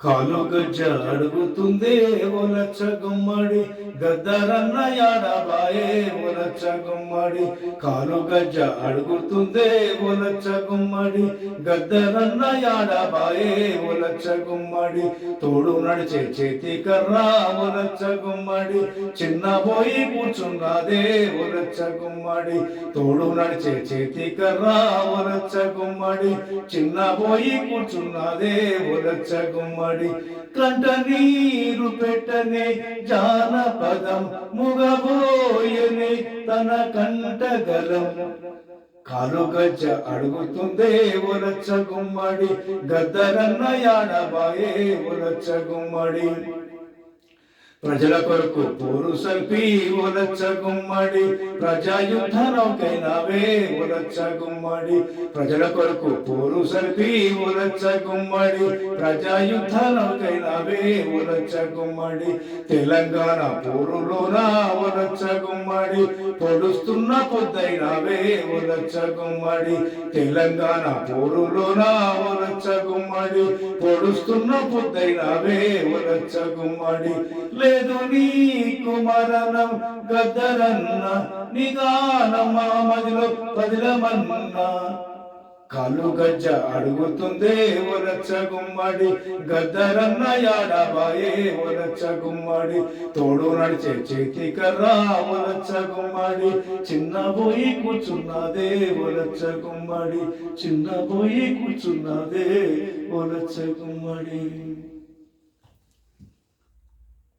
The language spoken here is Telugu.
కాలు గజ్జ అడుగుతుందే ఒలచ్చ గుమ్మడి గద్దరన్న యాడబాయే ఒలచ్చ గుమ్మడి కాలు గజ్జ అడుగుతుందే ఒలచ్చ గుమ్మడి గద్దరన్న యాడబాయే ఒలచ్చ గుమ్మడి తోడు నడిచే చేతి కర్రా ఒలచ్చ గుమ్మడి చిన్న పోయి కూర్చున్నదే ఒలచ్చ గుమ్మడి తోడు నడిచే చేతి కర్రా ఒలచ్చ గుమ్మడి చిన్న పోయి కూర్చున్నదే ఒలచ్చ గుమ్మడి కంట నీరు పెట్టనే జానపదం ముగబోయనే తన కంటగలం కాలు గజ్జ అడుగుతుందే ఒలచ్చ గుమ్మడి గద్దరన్న యాడబాయే ఒలచ్చ గుమ్మడి ప్రజల కొరకు పోరు సల్పి ఒలచ్చ గుమ్మడి ప్రజాయుద్ధ నౌకైనావే ఒలచ్చ గుమ్మడి ప్రజల కొరకు పోరు సల్పి ఒలచ్చ గుమ్మడి ప్రజాయుద్ధ నౌకైనావే ఒలచ్చ గుమ్మడి తెలంగాణ పోరులోన ఒలచ్చ గుమ్మడి పొడుస్తున్న పొద్దైనావే ఒలచ్చ గుమ్మడి తెలంగాణ పోరులోన ఒలచ్చ గుమ్మడి పొడుస్తున్న పొద్దైనావే ఒలచ్చ గుమ్మడి లేదు నీకు మరణం గద్దరన్న నిదానమా మదిలో పదిలమన్నా కాలు గజ్జ అడుగుతుందే ఒలచ్చ గుమ్మడి గద్దరన్న యాడబాయే ఒలచ్చ గుమ్మడి తోడు నడిచే చేతి కర్రా ఒలచ్చ గుమ్మడి చిన్న పోయి కూర్చున్నదే ఒలచ్చ గుమ్మడి చిన్న పోయి కూర్చున్నదే ఒలచ్చ గుమ్మడి.